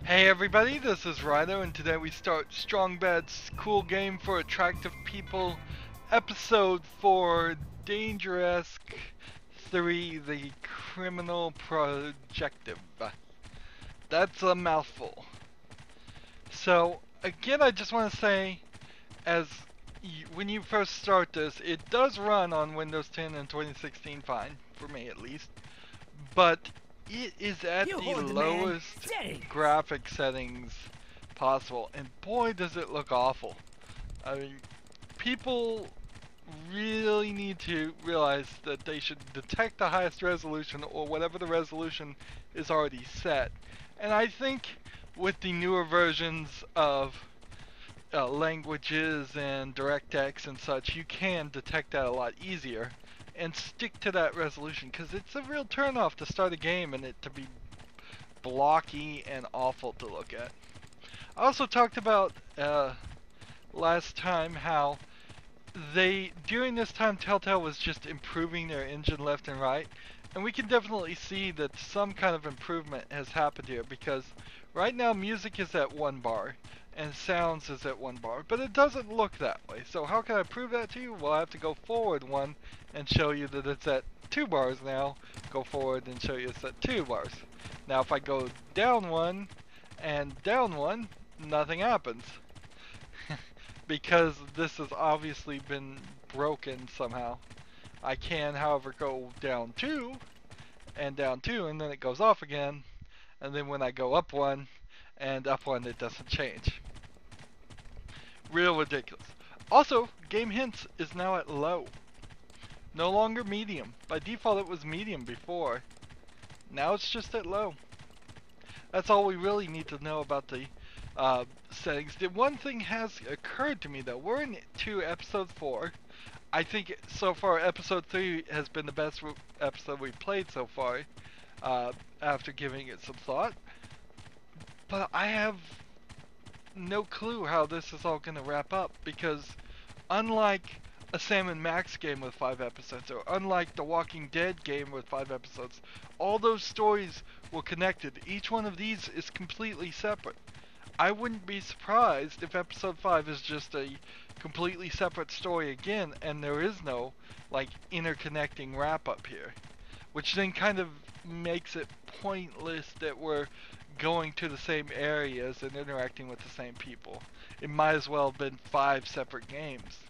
Hey everybody, this is Rydo, and today we start Strong Bed's Cool Game for Attractive People, Episode 4, Dangeresque 3, The Criminal Projective. That's a mouthful. So, again, I just want to say, when you first start this, it does run on Windows 10 and 2016 fine, for me at least, but it is at the lowest graphic settings possible, and boy does it look awful. I mean, people really need to realize that they should detect the highest resolution or whatever the resolution is already set. And I think with the newer versions of languages and DirectX and such, you can detect that a lot easier and stick to that resolution, because it's a real turnoff to start a game and it to be blocky and awful to look at. I also talked about last time how during this time Telltale was just improving their engine left and right, and we can definitely see that some kind of improvement has happened here, because right now music is at 1 bar and sounds is at 1 bar, but it doesn't look that way. So how can I prove that to you? Well, I have to go forward 1 and show you that it's at 2 bars now, go forward and show you it's at 2 bars. Now if I go down 1 and down 1, nothing happens. Because this has obviously been broken somehow. I can, however, go down 2 and down 2, and then it goes off again, and then when I go up 1 and up 1, it doesn't change. Real ridiculous. Also, game hints is now at low. No longer medium. By default it was medium before. Now it's just at low. That's all we really need to know about the settings. The one thing has occurred to me though. We're into episode 4. I think so far episode 3 has been the best episode we've played so far, after giving it some thought. But I have no clue how this is all going to wrap up, because unlike a Sam & Max game with 5 episodes, or unlike the Walking Dead game with 5 episodes, all those stories were connected. Each one of these is completely separate. I wouldn't be surprised if episode 5 is just a completely separate story again, and there is no like interconnecting wrap up here, which then kind of makes it pointless that we're going to the same areas and interacting with the same people. It might as well have been 5 separate games.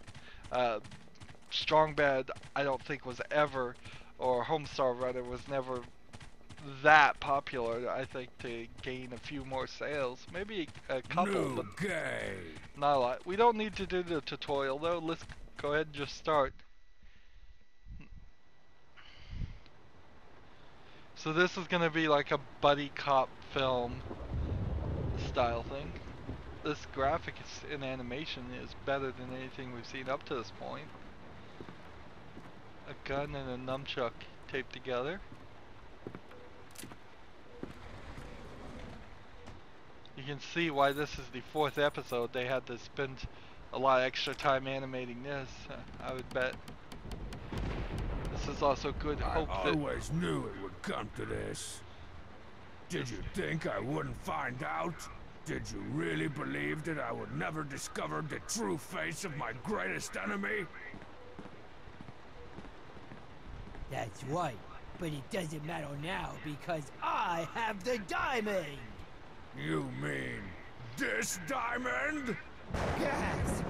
Strong Bad, I don't think was ever, or Homestar Runner was never that popular, I think, to gain a few more sales. Maybe a couple, but not a lot. We don't need to do the tutorial though. Let's go ahead and just start. So this is gonna be like a buddy cop film style thing. This graphics and animation is better than anything we've seen up to this point. A gun and a nunchuck taped together. You can see why this is the 4th episode. They had to spend a lot of extra time animating this, I would bet. This is also good hope I always knew it would come to this. Did you think I wouldn't find out? Did you really believe that I would never discover the true face of my greatest enemy? That's right, but it doesn't matter now because I have the diamond! You mean this diamond? Yes!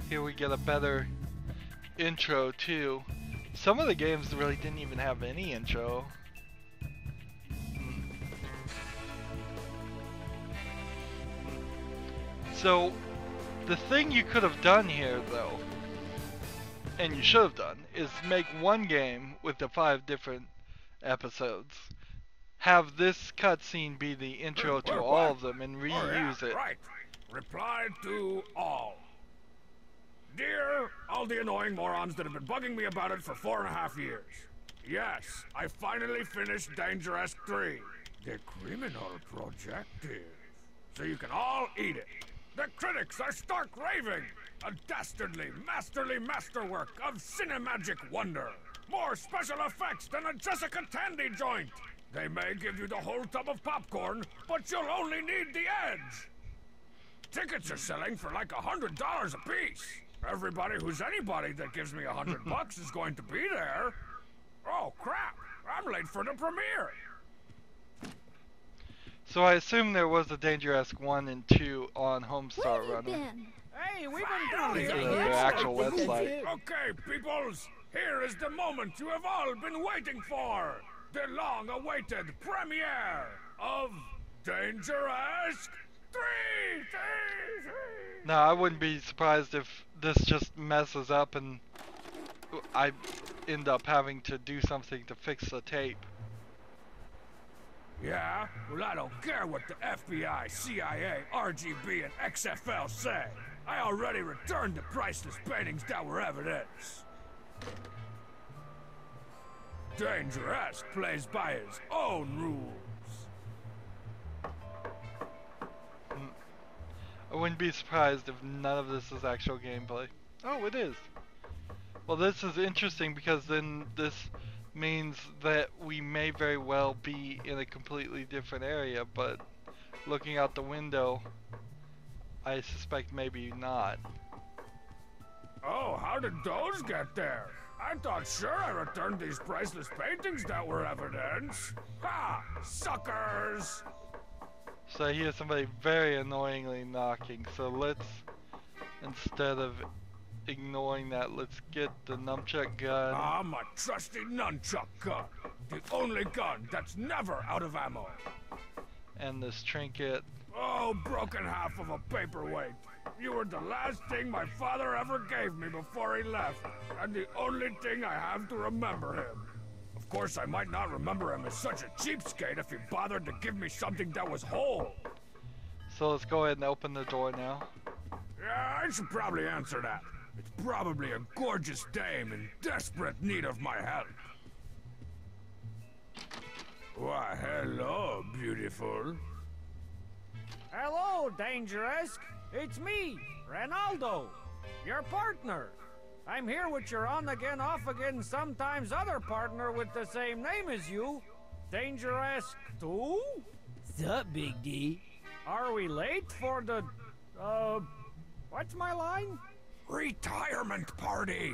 Here we get a better intro too. Some of the games really didn't even have any intro. So, the thing you could have done here though, and you should have done, is make one game with the 5 different episodes. Have this cutscene be the intro to all of them and reuse it. Right. Reply to all. Dear all the annoying morons that have been bugging me about it for 4.5 years. Yes, I finally finished Dangeresque 3. The criminal projective. So you can all eat it. The critics are stark raving. A dastardly, masterly masterwork of cinemagic wonder. More special effects than a Jessica Tandy joint. They may give you the whole tub of popcorn, but you'll only need the edge. Tickets are selling for like $100 a piece. Everybody who's anybody that gives me $100 is going to be there. Oh crap, I'm late for the premiere. So I assume there was a Dangeresque 1 and 2 on Homestar Runner. Hey, we've been down here. The actual website. Okay, peoples, here is the moment you have all been waiting for. The long-awaited premiere of Dangeresque 3. Now, I wouldn't be surprised if this just messes up and I end up having to do something to fix the tape. Yeah? Well, I don't care what the FBI, CIA, RGB, and XFL say. I already returned the priceless paintings that were evidence. Dangeresque plays by his own rules. I wouldn't be surprised if none of this is actual gameplay. Oh, it is. Well, this is interesting because then this means that we may very well be in a completely different area, but looking out the window, I suspect maybe not. Oh, how did those get there? I thought sure I returned these priceless paintings that were evidence. Ha! Suckers! So I hear somebody very annoyingly knocking, so let's, instead of ignoring that, let's get the nunchuck gun. Ah, my trusty nunchuck gun. The only gun that's never out of ammo. And this trinket. Oh, broken half of a paperweight. You were the last thing my father ever gave me before he left, and the only thing I have to remember him. Of course, I might not remember him as such a cheapskate if he bothered to give me something that was whole. So let's go ahead and open the door now. Yeah, I should probably answer that. It's probably a gorgeous dame in desperate need of my help. Why, hello, beautiful. Hello, Dangeresque. It's me, Ronaldo, your partner. I'm here with your on-again, off-again, sometimes other partner with the same name as you, Dangeresque 2? Sup, Big D? Are we late for the, what's my line? Retirement party.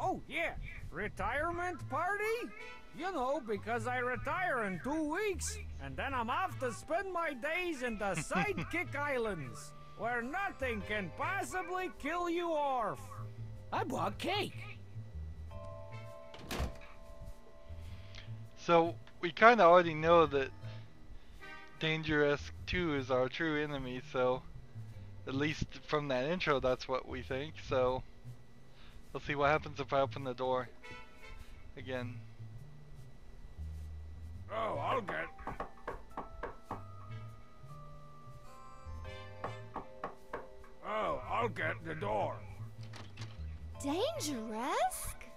Oh, yeah, retirement party? You know, because I retire in 2 weeks, and then I'm off to spend my days in the Sidekick Islands, where nothing can possibly kill you off. I bought cake. So we kind of already know that Dangeresque 2 is our true enemy, so at least from that intro that's what we think. So let's see what happens if I open the door again. Oh, I'll get... Oh, I'll get the door. Dangeresque?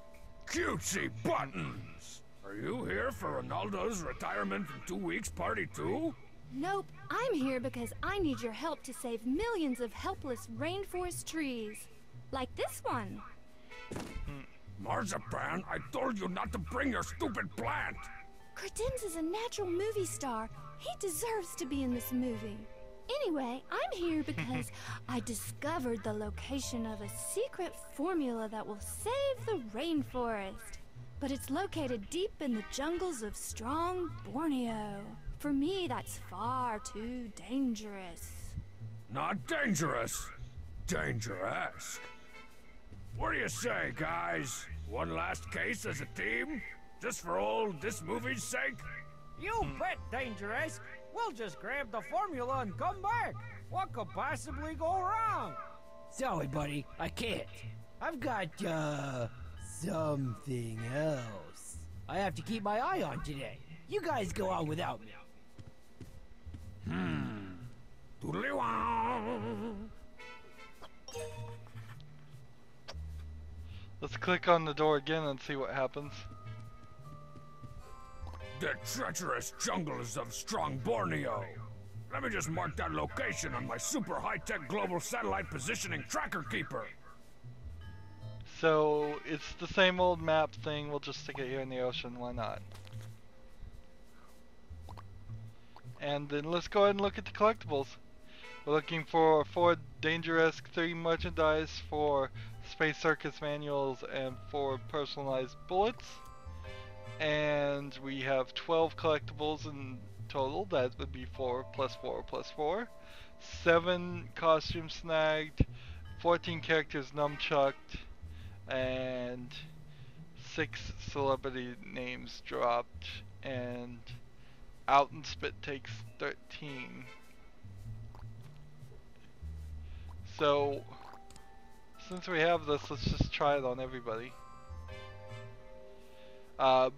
Cutesy buttons! Are you here for Ronaldo's retirement in 2 weeks party too? Nope, I'm here because I need your help to save millions of helpless rainforest trees. Like this one. Marzipan, I told you not to bring your stupid plant! Credenz is a natural movie star. He deserves to be in this movie. Anyway, I'm here because I discovered the location of a secret formula that will save the rainforest. But it's located deep in the jungles of strong Borneo. For me, that's far too dangerous. Not dangerous. Dangeresque. What do you say, guys? One last case as a team? Just for old this movie's sake? You bet, Dangeresque. We'll just grab the formula and come back. What could possibly go wrong? Sorry, buddy, I can't. I've got, something else I have to keep my eye on today. You guys go on without me. Doodly-wow. Let's click on the door again and see what happens. The treacherous jungles of strong Borneo. Let me just mark that location on my super high-tech global satellite positioning tracker keeper. So it's the same old map thing. We'll just stick it here in the ocean. Why not? And then let's go ahead and look at the collectibles. We're looking for 4 Dangeresque 3 merchandise, 4 Space Circus manuals, and 4 personalized bullets. And we have 12 collectibles in total. That would be 4 plus 4 plus 4. 7 costumes snagged, 14 characters nunchucked, and 6 celebrity names dropped. And Out and Spit takes 13. So, since we have this, let's just try it on everybody. Freeze!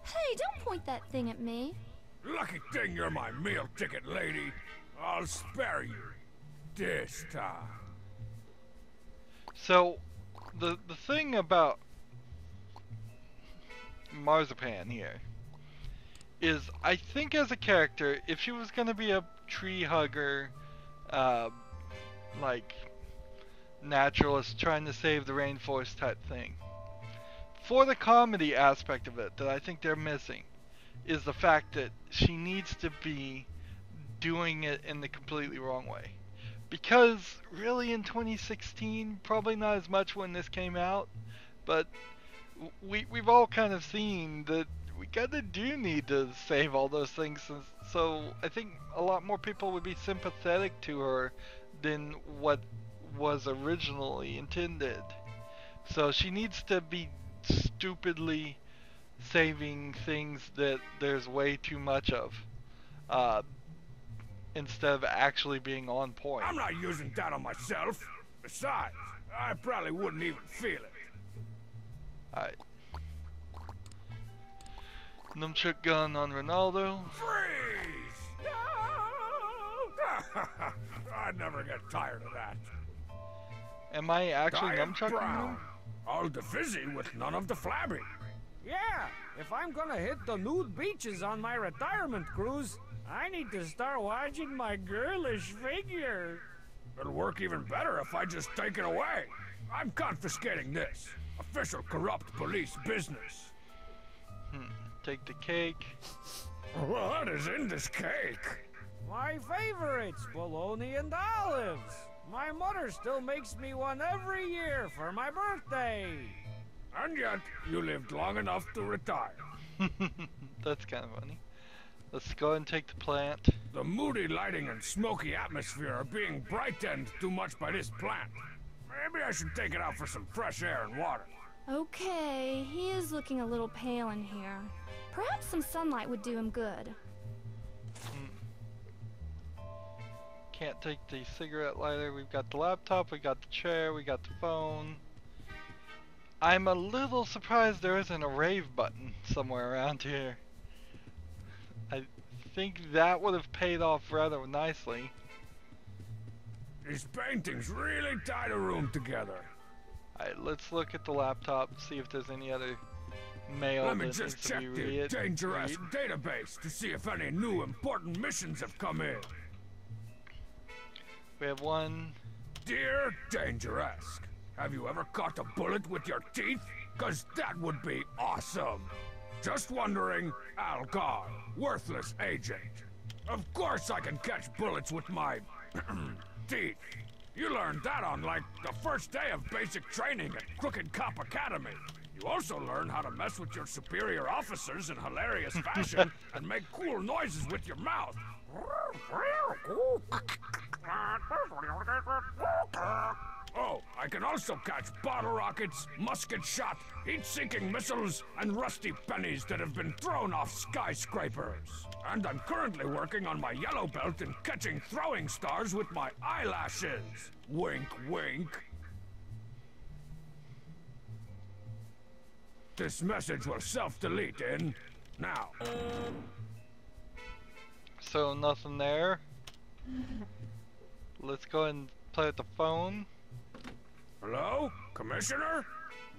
Hey, don't point that thing at me. Lucky thing you're my meal ticket, lady. I'll spare you this time. So, the thing about Marzipan here is, I think as a character, if she was gonna be a tree hugger, like naturalist trying to save the rainforest type thing, for the comedy aspect of it that I think they're missing is the fact that she needs to be doing it in the completely wrong way. Because really in 2016, probably not as much when this came out, but we've all kind of seen that we kinda do need to save all those things, so I think a lot more people would be sympathetic to her than what was originally intended. So she needs to be stupidly saving things that there's way too much of, instead of actually being on point. I'm not using that on myself. Besides, I probably wouldn't even feel it. Alright. Nunchuck gun on Ronaldo. Freeze! No! I'd never get tired of that. Am I actually Diet nunchucking brown. him? All the fizzy with none of the flabby. Yeah, if I'm gonna hit the nude beaches on my retirement cruise, I need to start watching my girlish figure. It'll work even better if I just take it away. I'm confiscating this. Official corrupt police business. Take the cake. What is in this cake? My favorites, bologna and olives. My mother still makes me one every year for my birthday. And yet, you lived long enough to retire. That's kind of funny. Let's go and take the plant. The moody lighting and smoky atmosphere are being brightened too much by this plant. Maybe I should take it out for some fresh air and water. Okay, he is looking a little pale in here. Perhaps some sunlight would do him good. Can't take the cigarette lighter. We've got the laptop, we got the chair, we got the phone. I'm a little surprised there isn't a rave button somewhere around here. I think that would have paid off rather nicely. These paintings really tie the room together. Alright, let's look at the laptop, see if there's any other mail Let me that just needs to check be the read. Dangeresque database to see if any new important missions have come in. We have one. Dear Dangeresque, have you ever caught a bullet with your teeth? 'Cause that would be awesome. Just wondering, Algar, worthless agent. Of course I can catch bullets with my teeth. You learned that on like the first day of basic training at Crooked Cop Academy. You also learn how to mess with your superior officers in hilarious fashion and make cool noises with your mouth. Oh, I can also catch bottle rockets, musket shot, heat-seeking missiles, and rusty pennies that have been thrown off skyscrapers. And I'm currently working on my yellow belt in catching throwing stars with my eyelashes. Wink, wink. This message will self-delete in now. So nothing there. Let's go and play with the phone. Hello? Commissioner?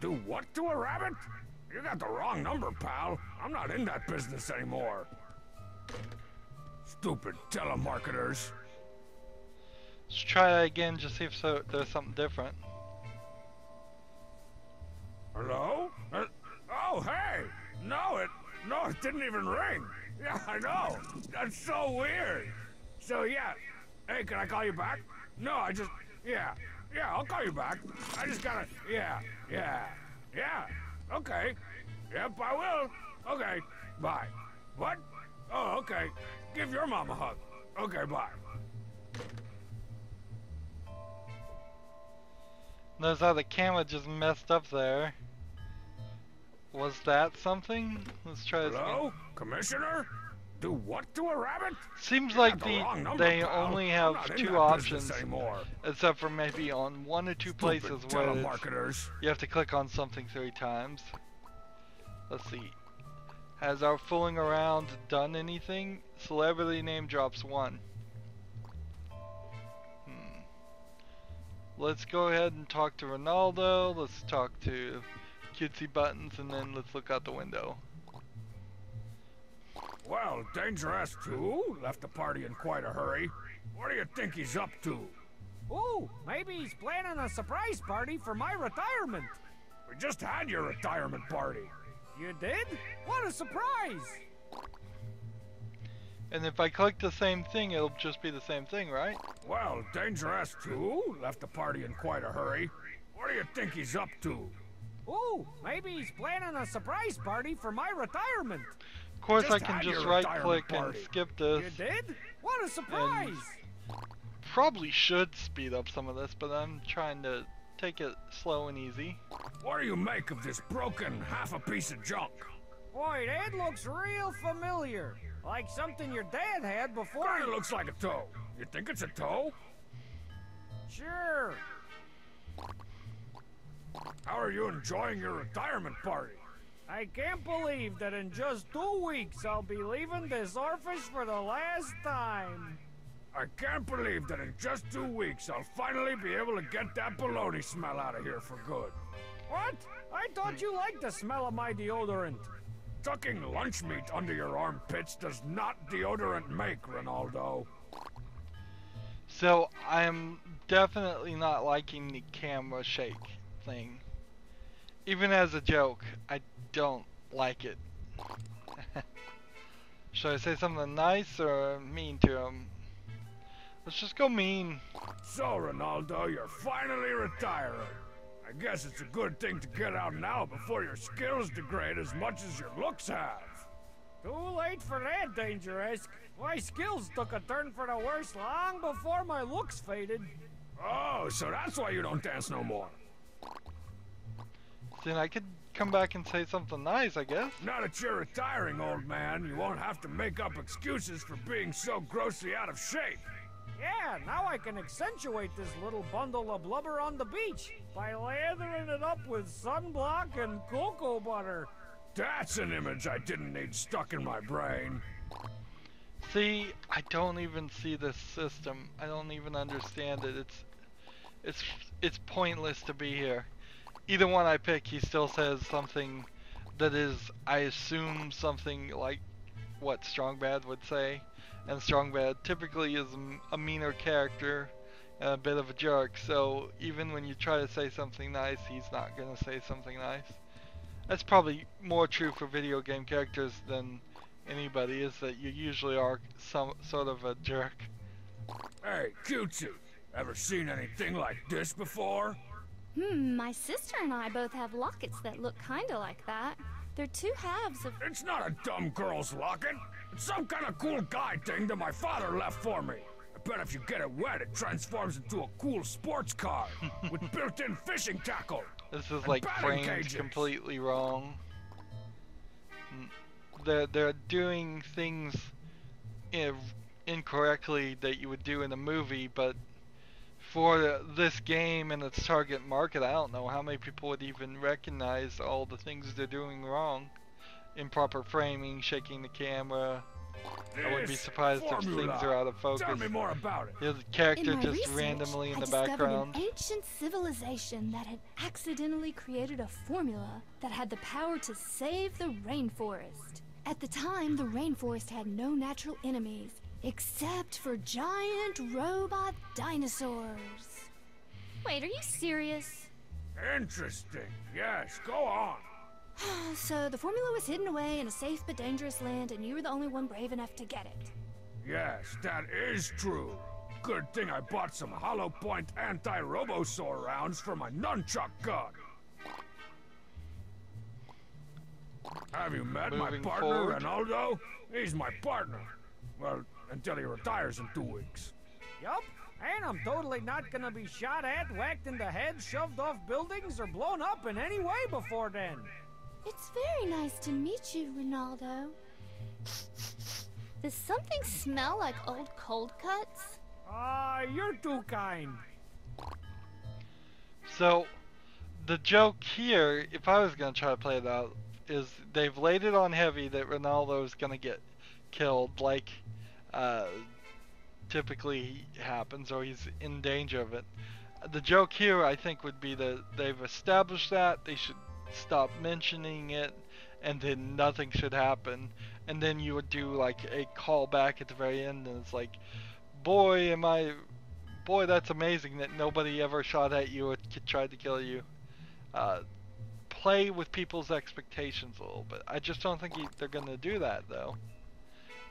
Do what to a rabbit? You got the wrong number, pal. I'm not in that business anymore. Stupid telemarketers. Let's try that again, just see if there's something different. Hello? Oh, hey! No, it didn't even ring. Yeah, I know. That's so weird. So, yeah. Hey, can I call you back? No, yeah, I'll call you back. I just gotta, yeah. Okay. Yep, I will. Okay, bye. What? Oh, okay. Give your mom a hug. Okay, bye. Notice how the camera just messed up there. Was that something? Let's try this Hello? again. Commissioner? Do what to a rabbit? Seems You like got the wrong number, they pal. only I'm have not in two that options, business anymore. except for maybe on one or two places Stupid where telemarketers. you have to click on something 3 times. Let's see. Has our fooling around done anything? Celebrity name drops 1. Let's go ahead and talk to Ronaldo. Let's talk to Cutesy Buttons, and then let's look out the window. Well, Dangeresque too left the party in quite a hurry. What do you think he's up to? Ooh, maybe he's planning a surprise party for my retirement. We just had your retirement party. You did? What a surprise! And if I click the same thing, it'll just be the same thing, right? Well, Dangeresque too left the party in quite a hurry. What do you think he's up to? Ooh, maybe he's planning a surprise party for my retirement. Of course, Just I can had just your right retirement click and party. skip this. You did? What a surprise! Probably should speed up some of this, but I'm trying to take it slow and easy. What do you make of this broken half a piece of junk? Boy, that looks real familiar. Like something your dad had before. Kinda looks like a toe. You think it's a toe? Sure. How are you enjoying your retirement party? I can't believe that in just 2 weeks I'll be leaving this orifice for the last time. I can't believe that in just 2 weeks I'll finally be able to get that baloney smell out of here for good. What? I thought you liked the smell of my deodorant. Tucking lunch meat under your armpits does not deodorant make, Ronaldo. So I'm definitely not liking the camera shake thing. Even as a joke, I don't like it. Should I say something nice or mean to him? Let's just go mean. So, Ronaldo, you're finally retiring. I guess it's a good thing to get out now before your skills degrade as much as your looks have. Too late for that, Dangeresque. My skills took a turn for the worse long before my looks faded. Oh, so that's why you don't dance no more. Then I could come back and say something nice, I guess. Now that you're retiring, old man, you won't have to make up excuses for being so grossly out of shape. Yeah, now I can accentuate this little bundle of blubber on the beach by lathering it up with sunblock and cocoa butter. That's an image I didn't need stuck in my brain. See, I don't even see this system. I don't even understand it. It's pointless to be here. Either one I pick, he still says something that is, I assume, something like what Strongbad would say. And Strongbad typically is a meaner character and a bit of a jerk, so even when you try to say something nice, he's not gonna say something nice. That's probably more true for video game characters than anybody, is that you usually are some sort of a jerk. Hey, Cutesy, ever seen anything like this before? My sister and I both have lockets that look kinda like that. They're 2 halves of... It's not a dumb girl's locket. It's some kind of cool guy thing that my father left for me. I bet if you get it wet, it transforms into a cool sports car with built-in fishing tackle. This is and like batting framed cages. completely wrong. They're doing things incorrectly that you would do in a movie, but for this game and its target market, I don't know how many people would even recognize all the things they're doing wrong. Improper framing, shaking the camera. I wouldn't be surprised if things are out of focus. Tell me more about it. The character In my just research, randomly in I the discovered background. an ancient civilization that had accidentally created a formula that had the power to save the rainforest. At the time, the rainforest had no natural enemies, Except for giant robot dinosaurs. Wait, are you serious? Interesting. Yes, go on. So the formula was hidden away in a safe but dangerous land, and you were the only one brave enough to get it. Yes, that is true. Good thing I bought some hollow point anti-robosaur rounds for my nunchuck gun. Have you met my Moving partner, forward. Ronaldo? He's my partner. Well, until he retires in 2 weeks. Yup, and I'm totally not gonna be shot at, whacked in the head, shoved off buildings, or blown up in any way before then. It's very nice to meet you, Ronaldo. Does something smell like old cold cuts? You're too kind. So, the joke here, if I was going to try to play it out, is they've laid it on heavy that Ronaldo's going to get killed, like typically happens, or he's in danger of it. The joke here, I think, would be that they've established that, they should stop mentioning it, and then nothing should happen. And then you would do like a callback at the very end, and it's like, boy, that's amazing that nobody ever shot at you or tried to kill you. Play with people's expectations a little bit. I just don't think they're going to do that, though.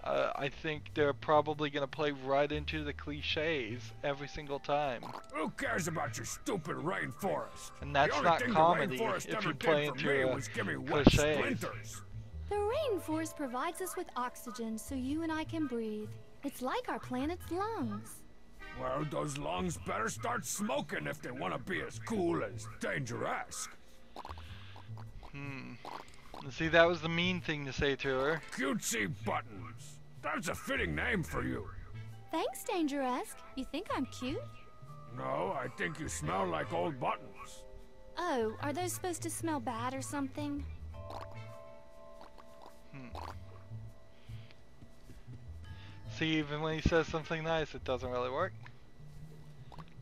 I think they're probably going to play right into the cliches every single time. Who cares about your stupid rainforest? And that's The only not thing comedy the rainforest if ever you did play for into me a was give me wet cliches. splinters. The rainforest provides us with oxygen so you and I can breathe. It's like our planet's lungs. Well, those lungs better start smoking if they want to be as cool as Dangeresque. See, that was the mean thing to say to her. Cutesy Buttons. That's a fitting name for you. Thanks, Dangeresque. You think I'm cute? No, I think you smell like old buttons. Oh, are those supposed to smell bad or something? See, even when he says something nice, it doesn't really work.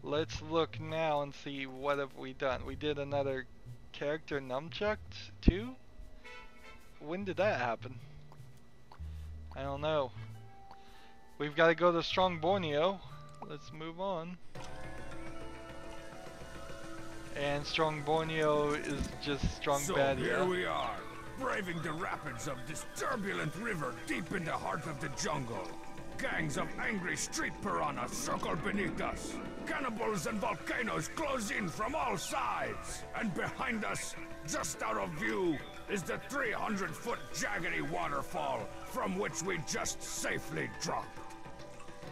Let's look now and see what have we done. We did another character nunchucked too? When did that happen? I don't know. We've got to go to Strong Borneo. Let's move on. And Strong Borneo is just Strong So Badia. here we are, braving the rapids of this turbulent river deep in the heart of the jungle. Gangs of angry street piranhas circle beneath us. Cannibals and volcanoes close in from all sides. And behind us, just out of view, is the 300-foot jaggedy waterfall from which we just safely dropped.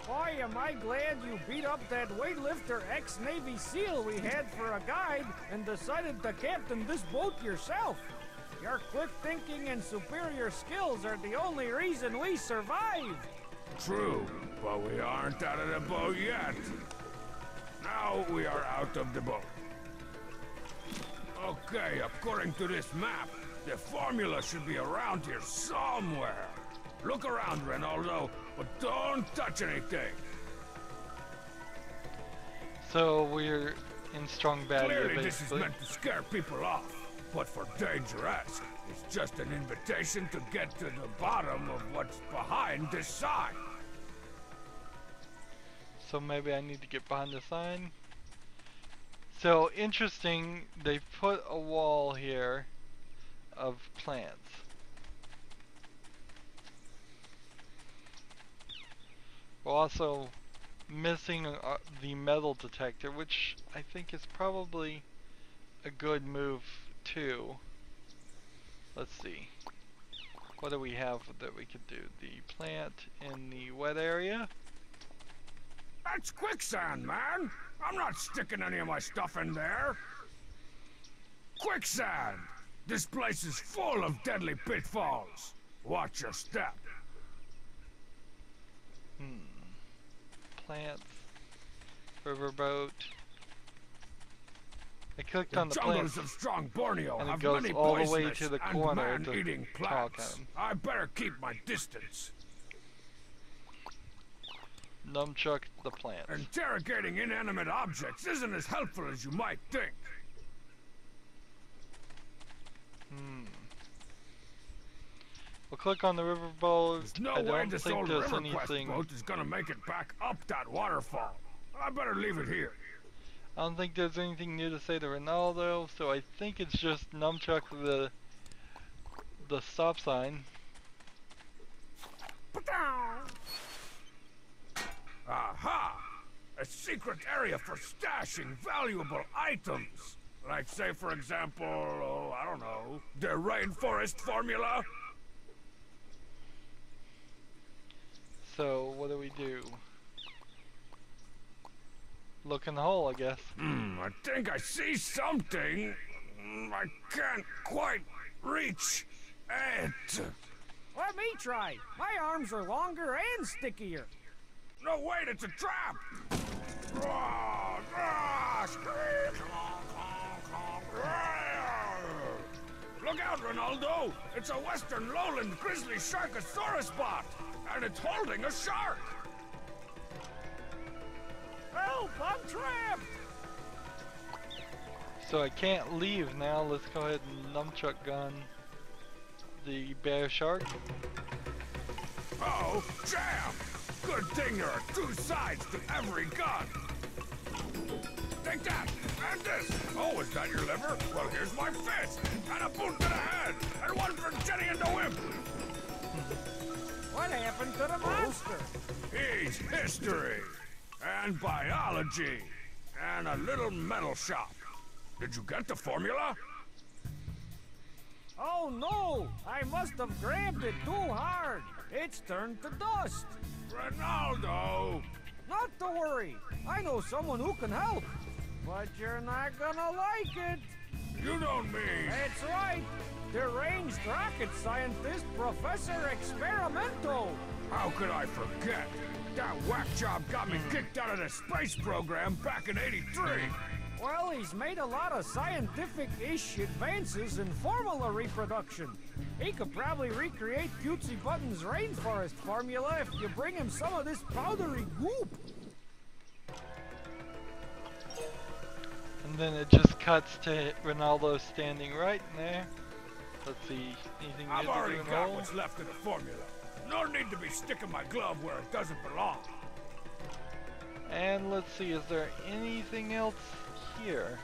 Boy, am I glad you beat up that weightlifter ex-Navy SEAL we had for a guide and decided to captain this boat yourself. Your quick thinking and superior skills are the only reason we survived. True, but we aren't out of the boat yet. Now we are out of the boat. Okay, according to this map, the formula should be around here somewhere. Look around, Ronaldo, but don't touch anything. So we're in Strong Badia, Clearly this is basically. meant to scare people off, but for Dangeresque, it's just an invitation to get to the bottom of what's behind this sign. So maybe I need to get behind the sign. So interesting, they put a wall here of plants. We're also missing the metal detector, which I think is probably a good move too. Let's see. What do we have that we could do? The plant in the wet area. That's quicksand, man! I'm not sticking any of my stuff in there! Quicksand! This place is full of deadly pitfalls. Watch your step. Plants. Riverboat. I clicked The on the jungles plants. of Strong Borneo and it have goes many all the way poisonous to the and corner to man-eating talk at plants. him. I better keep my distance. Nunchuck the plants. Interrogating inanimate objects isn't as helpful as you might think. We'll click on the riverboat. There's no I way don't this think old there's RiverQuest anything. boat is gonna make it back up that waterfall. I better leave it here. I don't think there's anything new to say to Ronaldo, so I think it's just Numchuck the stop sign. Aha! A secret area for stashing valuable items. Like, say, for example, oh, I don't know, the rainforest formula? So, what do we do? Look in the hole, I guess. I think I see something. I can't quite reach it. Let me try. My arms are longer and stickier. No, wait, it's a trap! Look out, Ronaldo! It's a western lowland grizzly sharkosaurus bot, and it's holding a shark! Help! I'm trapped! So I can't leave now. Let's go ahead and Numchuck gun the bear shark. Oh, jam! Good thing there are two sides to every gun! Take that! And this! Oh, is that your liver? Well, here's my fist! And a boot to the head! And one for Jenny and the Whip! What happened to the monster? He's history! And biology! And a little metal shop! Did you get the formula? Oh no! I must have grabbed it too hard. It's turned to dust. Ronaldo! Not to worry. I know someone who can help. But you're not gonna like it. You don't mean... That's right. Deranged rocket scientist Professor Experimento. How could I forget? That whack job got me kicked out of the space program back in '83. Well, he's made a lot of scientific-ish advances in formula reproduction. He could probably recreate Cutesy Button's rainforest formula if you bring him some of this powdery goop. And then it just cuts to Ronaldo standing right in there. Let's see, anything I've new to already do in the got hole? what's left of the formula. No need to be sticking my glove where it doesn't belong. And let's see, is there anything else here?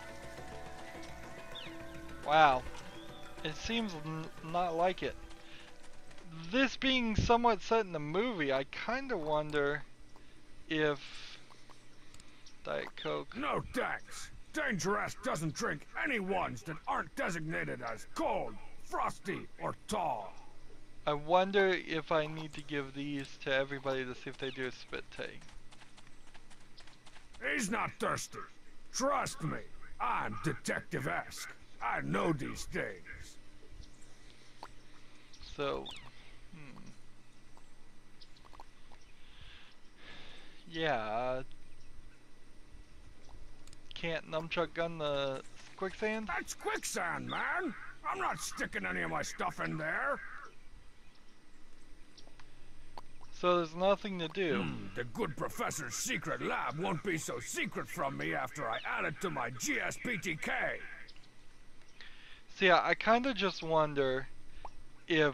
Wow, it seems not like it. This being somewhat set in the movie, I kind of wonder if Diet Coke. No thanks. Dangeresque doesn't drink any ones that aren't designated as cold, frosty, or tall. I wonder if I need to give these to everybody to see if they do a spit take. He's not thirsty. Trust me, I'm Detective-esque. I know these things. So, yeah, can't Numchuck gun the quicksand? That's quicksand, man! I'm not sticking any of my stuff in there. So there's nothing to do. The good professor's secret lab won't be so secret from me after I add it to my GSPTK. See, I kind of just wonder if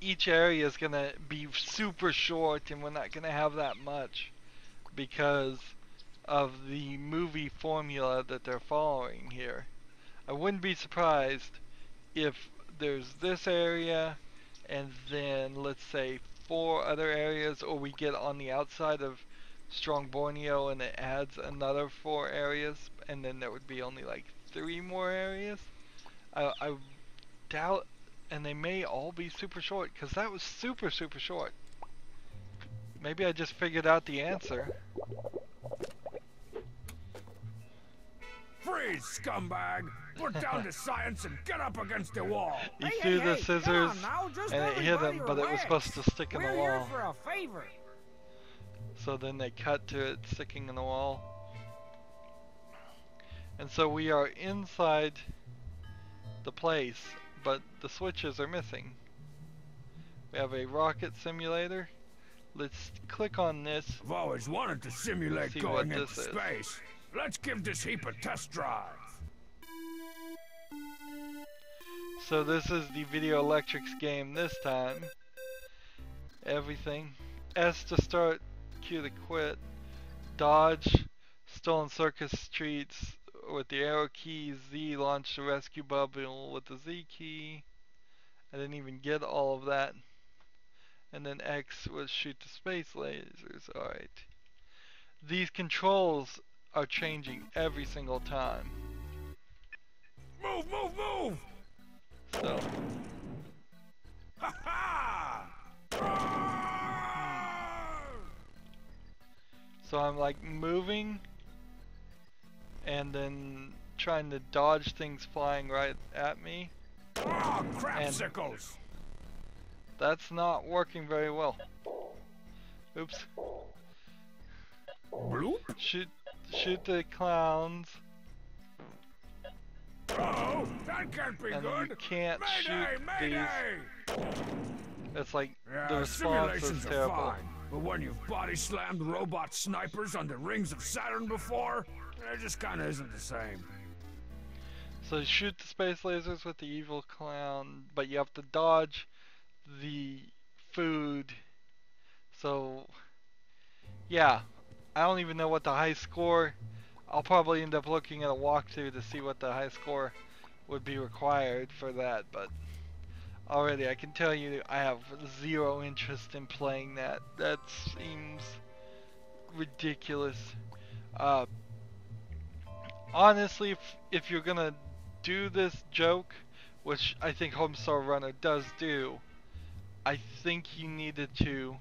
each area is going to be super short and we're not going to have that much because of the movie formula that they're following here. I wouldn't be surprised if there's this area and then, let's say, 4 other areas, or we get on the outside of Strong Borneo and it adds another 4 areas, and then there would be only like 3 more areas. I doubt, and they may all be super short, because that was super short. Maybe I just figured out the answer. Freeze, scumbag! Put down the science and get up against the wall! He Hey, threw hey, the hey, scissors come on now, just and it hit everybody him, but it was relax. supposed to stick in We're the here wall. for a favor. So then they cut to it sticking in the wall. And so we are inside the place, but the switches are missing. We have a rocket simulator. Let's click on this. I've always wanted to simulate See going what into this is. space. Let's give this heap a test drive. So this is the Video Electrics game this time. Everything. S to start, Q to quit. Dodge, Stolen Circus Streets with the arrow key. Z, launch the rescue bubble with the Z key. I didn't even get all of that. And then X was shoot the space lasers. Alright. These controls are changing every single time. Move, move, move! So, Ha ha! so I'm like moving and then trying to dodge things flying right at me. Oh, crapsicles! That's not working very well. Oops. Bloop? Shoot the clowns. Oh, that can't be And good. you can't Mayday, shoot mayday! It's like Yeah, the response is simulations are terrible. fine, but when you've body slammed robot snipers on the rings of Saturn before, it just kind of isn't the same. So you shoot the space lasers with the evil clown, but you have to dodge the food. So yeah, I don't even know what the high score. I'll probably end up looking at a walkthrough to see what the high score would be required for that, but already I can tell you I have zero interest in playing that. That seems ridiculous. Honestly, if you're gonna do this joke, which I think Homestar Runner does do, I think you needed to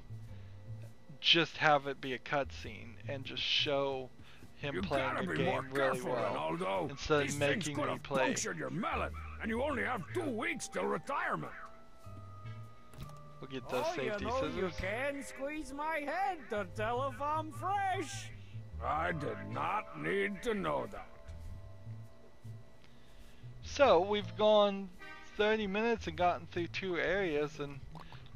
just have it be a cutscene and just show him You playing gotta the be more game really careful, well Ronaldo. instead These of things making could me have play. punctured your melon, and you only have 2 weeks till retirement. We'll get those Oh, safety you know you scissors. can squeeze my head to tell if I'm fresh. I did not need to know that. So we've gone 30 minutes and gotten through 2 areas, and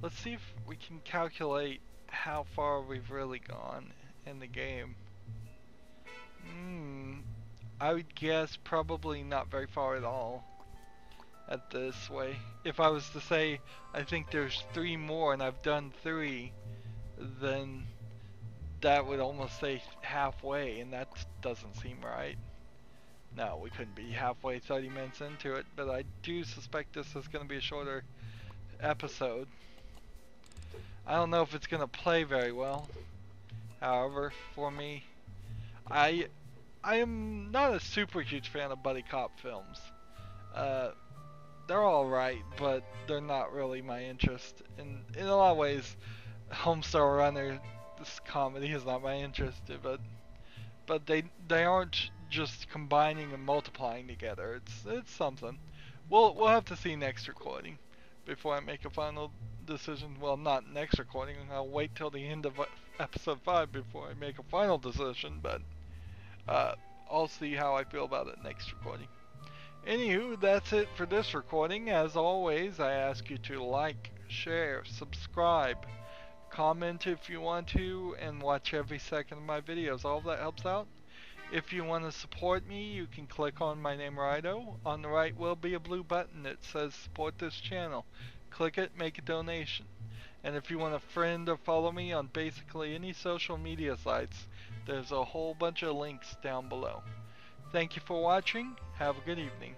let's see if we can calculate how far we've really gone in the game. I would guess probably not very far at all at this way. If I was to say I think there's 3 more and I've done 3, then that would almost say halfway, and that doesn't seem right. No, we couldn't be halfway 30 minutes into it, but I do suspect this is going to be a shorter episode. I don't know if it's going to play very well. However, for me, I am not a super huge fan of buddy cop films. They're alright, but they're not really my interest. In a lot of ways, Homestar Runner, this comedy is not my interest, but they aren't just combining and multiplying together. It's something. We'll have to see next recording before I make a final decision. Well, not next recording. I'll wait till the end of episode 5 before I make a final decision, but I'll see how I feel about it next recording. Anywho, that's it for this recording. As always, I ask you to like, share, subscribe, comment if you want to, and watch every second of my videos. All of that helps out. If you want to support me, you can click on my name, Rydo. On the right will be a blue button that says support this channel. Click it, make a donation. And if you want to friend or follow me on basically any social media sites, there's a whole bunch of links down below. Thank you for watching. Have a good evening.